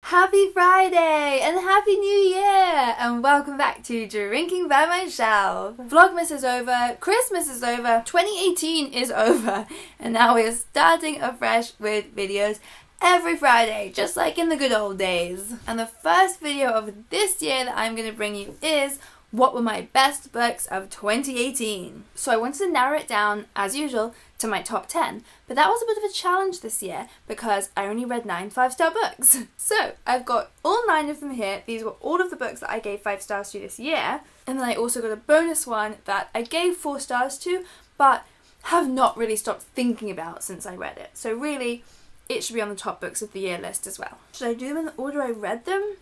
Happy Friday and Happy New Year and welcome back to Drinking by My Shelf. Vlogmas is over, Christmas is over, 2018 is over, and now we're starting afresh with videos every Friday, just like in the good old days. And the first video of this year that I'm going to bring you is what were my best books of 2018. So I wanted to narrow it down, as usual, to my top 10, but that was a bit of a challenge this year because I only read 9 5-star books. So I've got all 9 of them here. These were all of the books that I gave 5 stars to this year, and then I also got a bonus one that I gave 4 stars to, but have not really stopped thinking about since I read it. So really, it should be on the top books of the year list as well. Should I do them in the order I read them?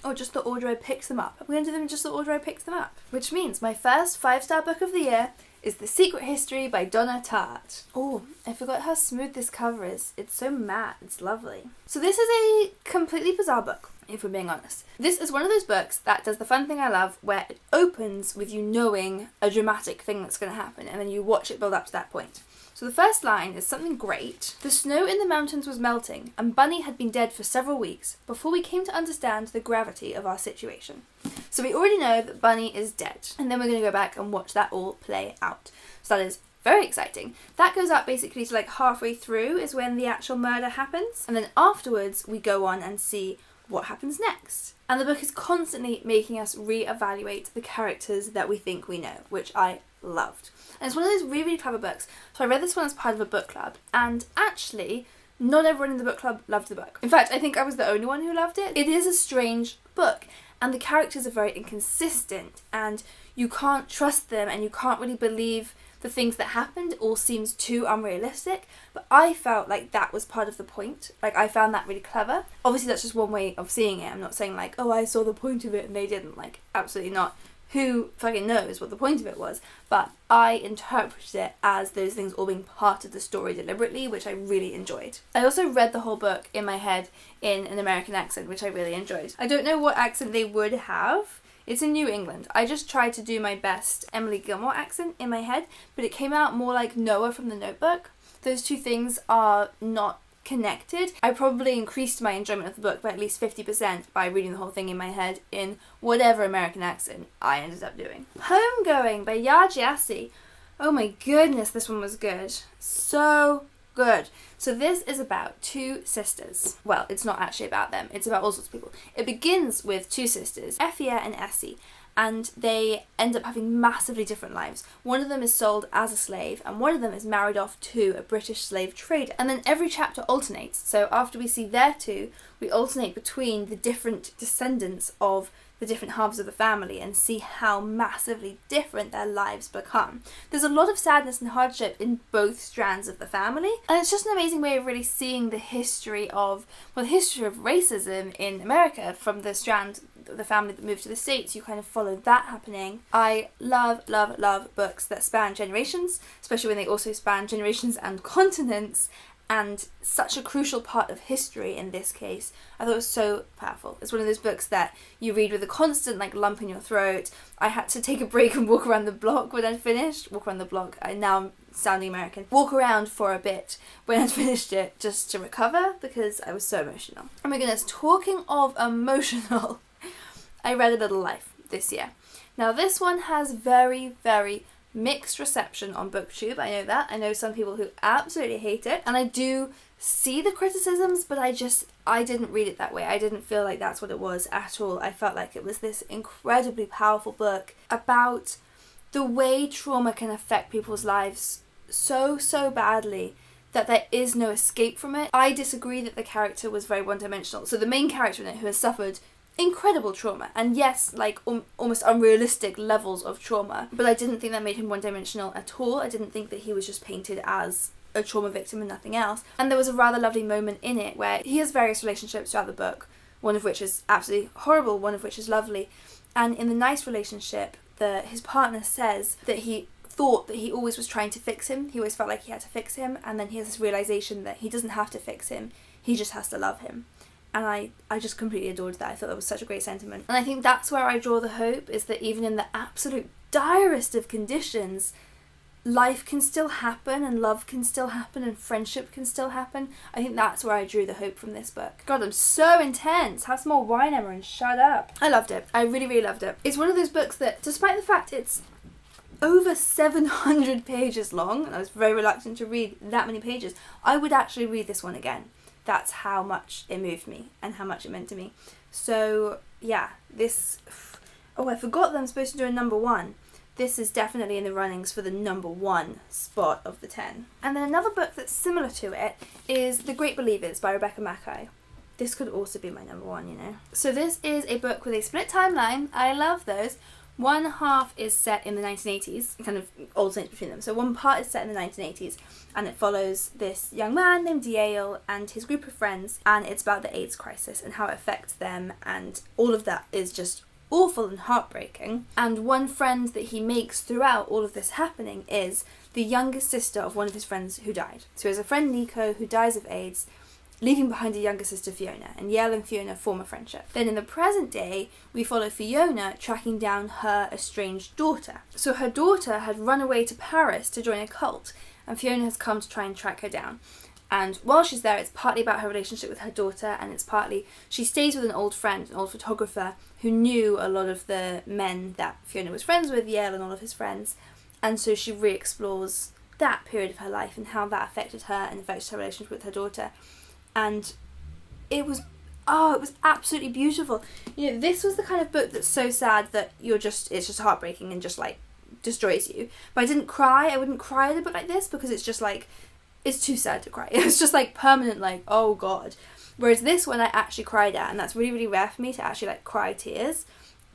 Or just the order I picked them up? I'm going to do them just the order I picked them up. Which means my first 5-star book of the year is The Secret History by Donna Tartt. Oh, I forgot how smooth this cover is. It's so matte. It's lovely. So this is a completely bizarre book, if we're being honest. This is one of those books that does the fun thing I love, where it opens with you knowing a dramatic thing that's going to happen, and then you watch it build up to that point. So the first line is something great. The snow in the mountains was melting, and Bunny had been dead for several weeks before we came to understand the gravity of our situation. So we already know that Bunny is dead, and then we're going to go back and watch that all play out. So that is very exciting. That goes up basically to like halfway through is when the actual murder happens, and then afterwards we go on and see what happens next. And the book is constantly making us re-evaluate the characters that we think we know, which I loved. And it's one of those really, really clever books. So I read this one as part of a book club, and actually not everyone in the book club loved the book. In fact, I think I was the only one who loved it. It is a strange book, and the characters are very inconsistent, and you can't trust them, and you can't really believe the things that happened. It all seems too unrealistic, but I felt like that was part of the point. Like, I found that really clever. Obviously, that's just one way of seeing it. I'm not saying like, oh, I saw the point of it and they didn't. Like, absolutely not. Who fucking knows what the point of it was? But I interpreted it as those things all being part of the story deliberately, which I really enjoyed. I also read the whole book in my head in an American accent, which I really enjoyed. I don't know what accent they would have. It's in New England. I just tried to do my best Emily Gilmore accent in my head, but it came out more like Noah from The Notebook. Those two things are not connected. I probably increased my enjoyment of the book by at least 50% by reading the whole thing in my head in whatever American accent I ended up doing. Homegoing by Yaa Gyasi. Oh my goodness, this one was good. So good. So this is about 2 sisters. Well, it's not actually about them. It's about all sorts of people. It begins with 2 sisters, Effia and Essie, and they end up having massively different lives. One of them is sold as a slave, and one of them is married off to a British slave trader. And then every chapter alternates. So after we see their 2, we alternate between the different descendants of the different halves of the family and see how massively different their lives become. There's a lot of sadness and hardship in both strands of the family, and it's just an amazing way of really seeing the history of racism in America from the strand of the family that moved to the States. You kind of follow that happening. I love, love, love books that span generations, especially when they also span generations and continents, and such a crucial part of history in this case. I thought it was so powerful. It's one of those books that you read with a constant like lump in your throat. I had to take a break and walk around the block when I'd finished. Walk around the block. Now I'm sounding American. Walk around for a bit when I'd finished it just to recover because I was so emotional. Oh my goodness, talking of emotional, I read A Little Life this year. Now this one has very, very mixed reception on BookTube. I know that. I know some people who absolutely hate it, and I do see the criticisms, but I didn't read it that way. I didn't feel like that's what it was at all. I felt like it was this incredibly powerful book about the way trauma can affect people's lives so badly that there is no escape from it. I disagree that the character was very one-dimensional. So the main character in it, who has suffered incredible trauma, and yes, like almost unrealistic levels of trauma, but I didn't think that made him one-dimensional at all. I didn't think that he was just painted as a trauma victim and nothing else. And there was a rather lovely moment in it where he has various relationships throughout the book, one of which is absolutely horrible, one of which is lovely, and in the nice relationship, his partner says that he thought that he always was trying to fix him. He always felt like he had to fix him, and then he has this realization that he doesn't have to fix him, he just has to love him. And I just completely adored that. I thought that was such a great sentiment. And I think that's where I draw the hope, is that even in the absolute direst of conditions, life can still happen and love can still happen and friendship can still happen. I think that's where I drew the hope from this book. God, I'm so intense. Have some more wine, Emma, and shut up. I loved it. I really, really loved it. It's one of those books that, despite the fact it's over 700 pages long, and I was very reluctant to read that many pages, I would actually read this one again. That's how much it moved me and how much it meant to me. So, yeah, this... Oh, I forgot that I'm supposed to do a number 1. This is definitely in the runnings for the number 1 spot of the 10. And then another book that's similar to it is The Great Believers by Rebecca Mackay. This could also be my number 1, you know. So this is a book with a split timeline. I love those. One half is set in the 1980s, kind of alternates between them. So one part is set in the 1980s, and it follows this young man named Yale and his group of friends, and it's about the AIDS crisis and how it affects them, and all of that is just awful and heartbreaking. And one friend that he makes throughout all of this happening is the youngest sister of one of his friends who died. So he has a friend, Nico, who dies of AIDS, leaving behind a younger sister, Fiona, and Yale and Fiona form a friendship. Then in the present day, we follow Fiona tracking down her estranged daughter. So her daughter had run away to Paris to join a cult, and Fiona has come to try and track her down. And while she's there, it's partly about her relationship with her daughter, and it's partly she stays with an old friend, an old photographer, who knew a lot of the men that Fiona was friends with, Yale and all of his friends. And so she re-explores that period of her life and how that affected her and affected her relationship with her daughter. And it was absolutely beautiful. You know, this was the kind of book that's so sad that it's just heartbreaking and just like destroys you. But I didn't cry. I wouldn't cry at a book like this because it's just like, it's too sad to cry. It's just like permanent, like, oh God. Whereas this one I actually cried at, and that's really, really rare for me to actually like cry tears.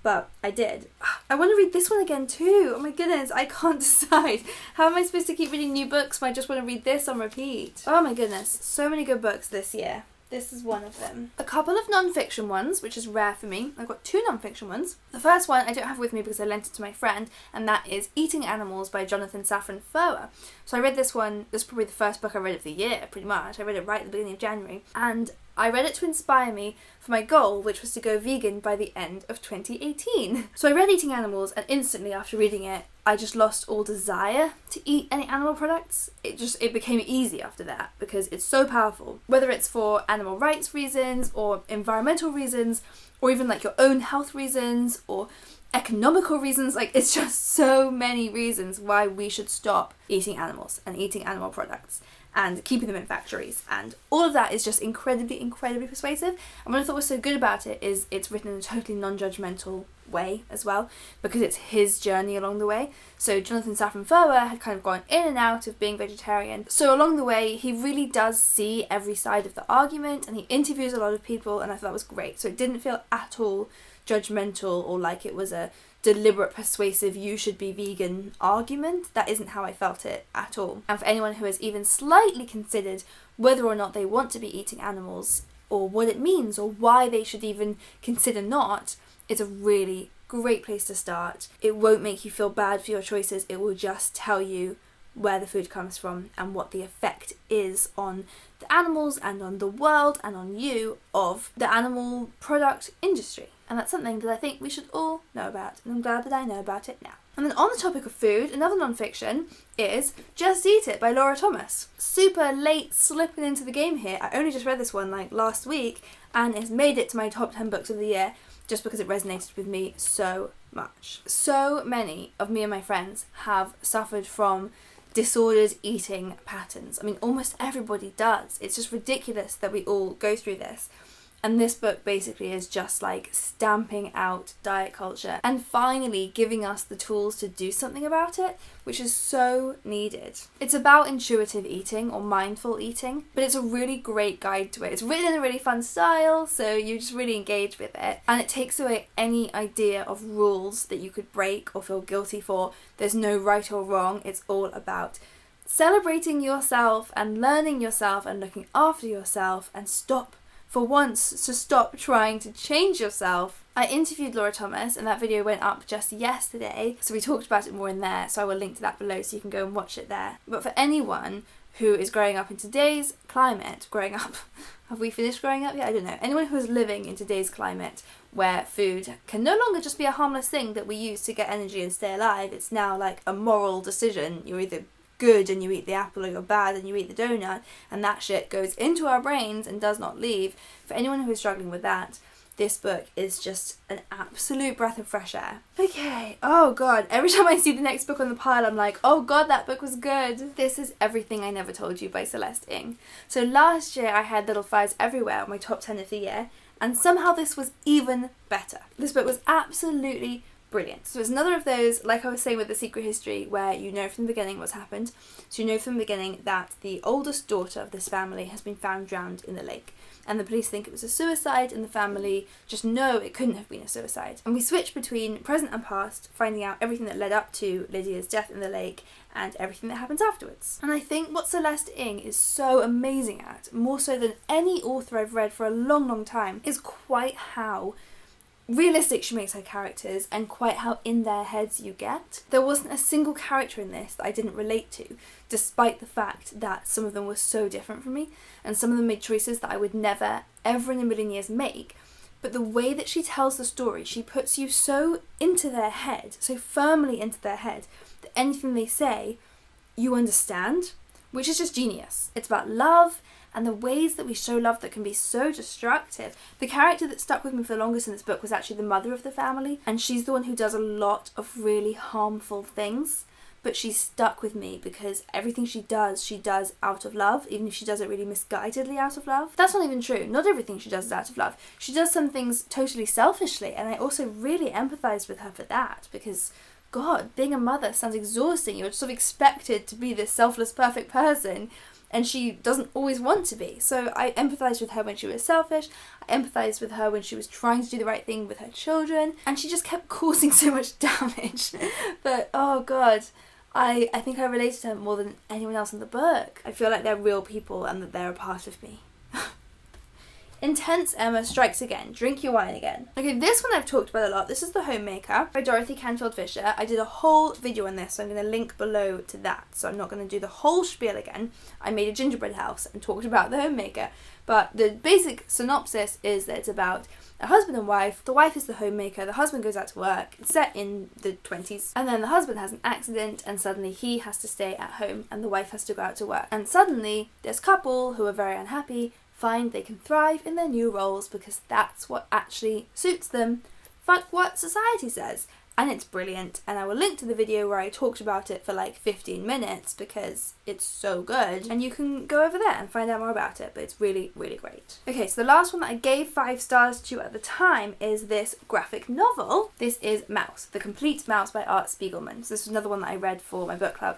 But I did. I want to read this one again too. Oh my goodness, I can't decide. How am I supposed to keep reading new books when I just want to read this on repeat? Oh my goodness, so many good books this year. This is one of them. A couple of non-fiction ones, which is rare for me. I've got 2 non-fiction ones. The first one I don't have with me because I lent it to my friend, and that is Eating Animals by Jonathan Safran Foer. So I read this one, this is probably the first book I read of the year, pretty much. I read it right at the beginning of January. And I read it to inspire me for my goal, which was to go vegan by the end of 2018. So I read Eating Animals, and instantly after reading it, I just lost all desire to eat any animal products. It became easy after that because it's so powerful. Whether it's for animal rights reasons or environmental reasons or even like your own health reasons or economical reasons, like it's just so many reasons why we should stop eating animals and eating animal products and keeping them in factories, and all of that is just incredibly, incredibly persuasive. And what I thought was so good about it is it's written in a totally non-judgmental way as well, because it's his journey along the way. So Jonathan Safran Foer had kind of gone in and out of being vegetarian, so along the way he really does see every side of the argument, and he interviews a lot of people, and I thought that was great. So it didn't feel at all judgmental or like it was a deliberate, persuasive, you should be vegan argument. That isn't how I felt it at all. And for anyone who has even slightly considered whether or not they want to be eating animals, or what it means, or why they should even consider not, it's a really great place to start. It won't make you feel bad for your choices, it will just tell you where the food comes from and what the effect is on the animals and on the world and on you of the animal product industry. And that's something that I think we should all know about, and I'm glad that I know about it now. And then on the topic of food, another non-fiction is Just Eat It by Laura Thomas. Super late slipping into the game here. I only just read this one like last week, and it's made it to my top 10 books of the year just because it resonated with me so much. So many of me and my friends have suffered from disordered eating patterns. I mean, almost everybody does. It's just ridiculous that we all go through this. And this book basically is just like stamping out diet culture and finally giving us the tools to do something about it, which is so needed. It's about intuitive eating or mindful eating, but it's a really great guide to it. It's written in a really fun style, so you just really engage with it. And it takes away any idea of rules that you could break or feel guilty for. There's no right or wrong. It's all about celebrating yourself and learning yourself and looking after yourself, and stop trying to change yourself. I interviewed Laura Thomas, and that video went up just yesterday, so we talked about it more in there, so I will link to that below so you can go and watch it there. But for anyone who is growing up in today's climate, have we finished growing up yet? I don't know. Anyone who is living in today's climate where food can no longer just be a harmless thing that we use to get energy and stay alive. It's now like a moral decision. You're either good and you eat the apple, or you're bad and you eat the donut, and that shit goes into our brains and does not leave. For anyone who is struggling with that, this book is just an absolute breath of fresh air. Okay, oh god, every time I see the next book on the pile, I'm like, oh god, that book was good. This is Everything I Never Told You by Celeste Ng. So last year I had Little Fires Everywhere on my top 10 of the year, and somehow this was even better. This book was absolutely brilliant. So it's another of those, like I was saying with The Secret History, where you know from the beginning what's happened. So you know from the beginning that the oldest daughter of this family has been found drowned in the lake. And the police think it was a suicide, and the family just know it couldn't have been a suicide. And we switch between present and past, finding out everything that led up to Lydia's death in the lake and everything that happens afterwards. And I think what Celeste Ng is so amazing at, more so than any author I've read for a long, long time, is quite how realistic she makes her characters and quite how in their heads you get. There wasn't a single character in this that I didn't relate to, despite the fact that some of them were so different from me, and some of them made choices that I would never, ever in a million years make. But the way that she tells the story, she puts you so into their head, so firmly into their head, that anything they say, you understand, which is just genius. It's about love, and the ways that we show love that can be so destructive. The character that stuck with me for the longest in this book was actually the mother of the family, and she's the one who does a lot of really harmful things, but she's stuck with me because everything she does out of love, even if she does it really misguidedly out of love. That's not even true. Not everything she does is out of love. She does some things totally selfishly, and I also really empathise with her for that, because God, being a mother sounds exhausting. You're sort of expected to be this selfless, perfect person, and she doesn't always want to be. So I empathised with her when she was selfish, I empathised with her when she was trying to do the right thing with her children, and she just kept causing so much damage. But oh god, I think I related to her more than anyone else in the book. I feel like they're real people and that they're a part of me. Intense Emma Strikes Again. Drink Your Wine Again. Okay, this one I've talked about a lot. This is The Homemaker by Dorothy Canfield Fisher. I did a whole video on this, so I'm going to link below to that. So I'm not going to do the whole spiel again. I made a gingerbread house and talked about The Homemaker. But the basic synopsis is that it's about a husband and wife. The wife is the homemaker, the husband goes out to work. It's set in the 20s. And then the husband has an accident and suddenly he has to stay at home and the wife has to go out to work. And suddenly this couple, who are very unhappy, find they can thrive in their new roles because that's what actually suits them. Fuck what society says. And it's brilliant, and I will link to the video where I talked about it for like 15 minutes because it's so good, and you can go over there and find out more about it, but it's really, really great. Okay, so the last one that I gave 5 stars to at the time is this graphic novel. This is Mouse, The Complete Mouse by Art Spiegelman. So this was another one that I read for my book club.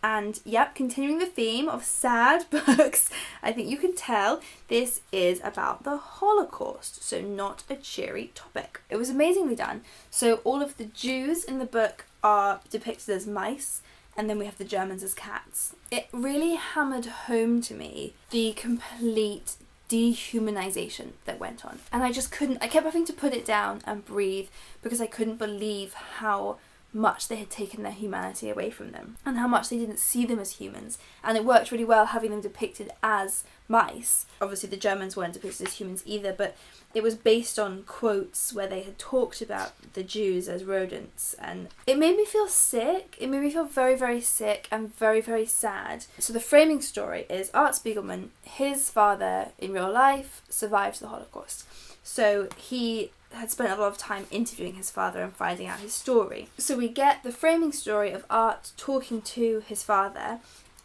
And yep, continuing the theme of sad books, I think you can tell this is about the Holocaust, so not a cheery topic. It was amazingly done. So all of the Jews in the book are depicted as mice, and then we have the Germans as cats. It really hammered home to me the complete dehumanization that went on. And I kept having to put it down and breathe because I couldn't believe how much they had taken their humanity away from them and how much they didn't see them as humans. And it worked really well having them depicted as mice. Obviously the Germans weren't depicted as humans either, but it was based on quotes where they had talked about the Jews as rodents, and it made me feel sick. It made me feel very, very sick and very, very sad. So the framing story is Art Spiegelman, his father in real life survived the Holocaust. So he had spent a lot of time interviewing his father and finding out his story. So we get the framing story of Art talking to his father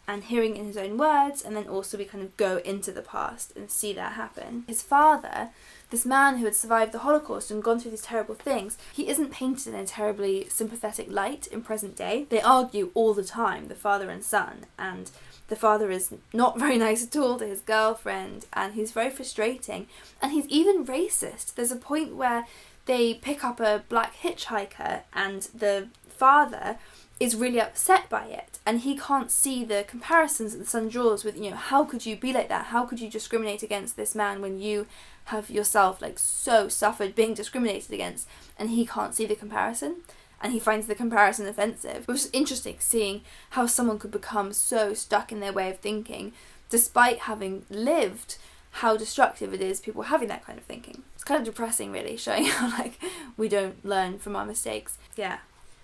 and hearing in his own words, and then also we kind of go into the past and see that happen. His father, this man who had survived the Holocaust and gone through these terrible things, he isn't painted in a terribly sympathetic light in present day. They argue all the time, the father and son, and the father is not very nice at all to his girlfriend, and he's very frustrating, and he's even racist. There's a point where they pick up a black hitchhiker and the father is really upset by it, and he can't see the comparisons that the son draws with, how could you be like that? How could you discriminate against this man when you have yourself so suffered being discriminated against? And he can't see the comparison. and he finds the comparison offensive, which is interesting, seeing how someone could become so stuck in their way of thinking despite having lived how destructive it is people having that kind of thinking. It's kind of depressing, really, showing how we don't learn from our mistakes. Yeah,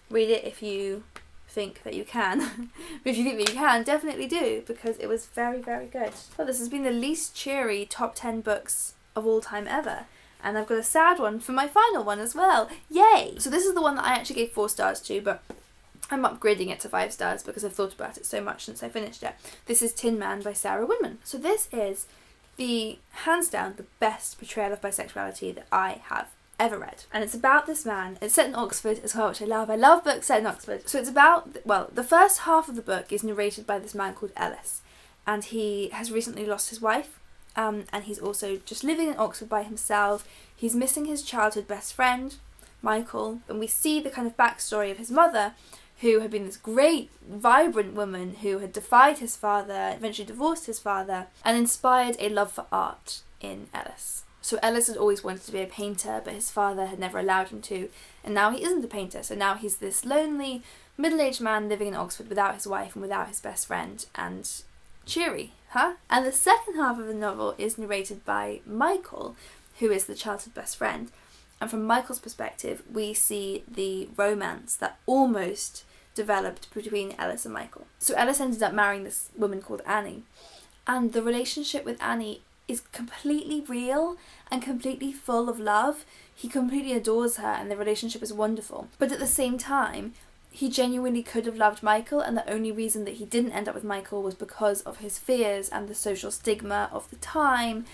read it if you think that you can. But if you think that you can, definitely do, because it was very, very good. Well, this has been the least cheery top 10 books of all time ever. And I've got a sad one for my final one as well. Yay! So this is the one that I actually gave 4 stars to, but I'm upgrading it to 5 stars because I've thought about it so much since I finished it. This is Tinman by Sarah Winman. So this is hands down, the best portrayal of bisexuality that I have ever read. And it's about this man. It's set in Oxford as well, which I love. I love books set in Oxford. So it's about, well, the first half of the book is narrated by this man called Ellis. And he has recently lost his wife. And he's also just living in Oxford by himself. He's missing his childhood best friend, Michael. And we see the kind of backstory of his mother, who had been this great, vibrant woman who had defied his father, eventually divorced his father, and inspired a love for art in Ellis. So Ellis had always wanted to be a painter, but his father had never allowed him to, and now he isn't a painter. So now he's this lonely, middle-aged man living in Oxford without his wife and without his best friend, and cheery, huh? And the second half of the novel is narrated by Michael, who is the childhood best friend. And from Michael's perspective, we see the romance that almost developed between Ellis and Michael. So Ellis ended up marrying this woman called Annie. And the relationship with Annie is completely real and completely full of love. He completely adores her and the relationship is wonderful. But at the same time, he genuinely could have loved Michael, and the only reason that he didn't end up with Michael was because of his fears and the social stigma of the time,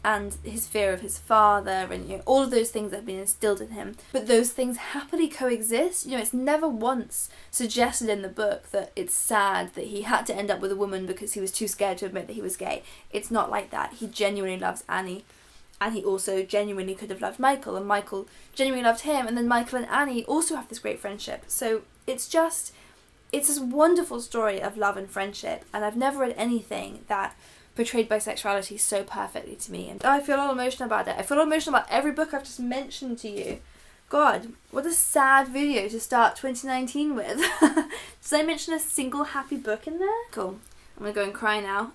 and his fear of his father, and all of those things that have been instilled in him. But those things happily coexist. It's never once suggested in the book that it's sad that he had to end up with a woman because he was too scared to admit that he was gay. It's not like that. He genuinely loves Annie, and he also genuinely could have loved Michael, and Michael genuinely loved him, and then Michael and Annie also have this great friendship. So it's this wonderful story of love and friendship, and I've never read anything that portrayed bisexuality so perfectly to me, and I feel all emotional about it. I feel all emotional about every book I've just mentioned to you. God, what a sad video to start 2019 with. Did I mention a single happy book in there? Cool. I'm gonna go and cry now.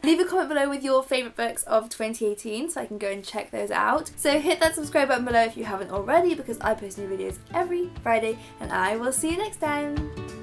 Leave a comment below with your favourite books of 2018 so I can go and check those out. So hit that subscribe button below if you haven't already, because I post new videos every Friday, and I will see you next time.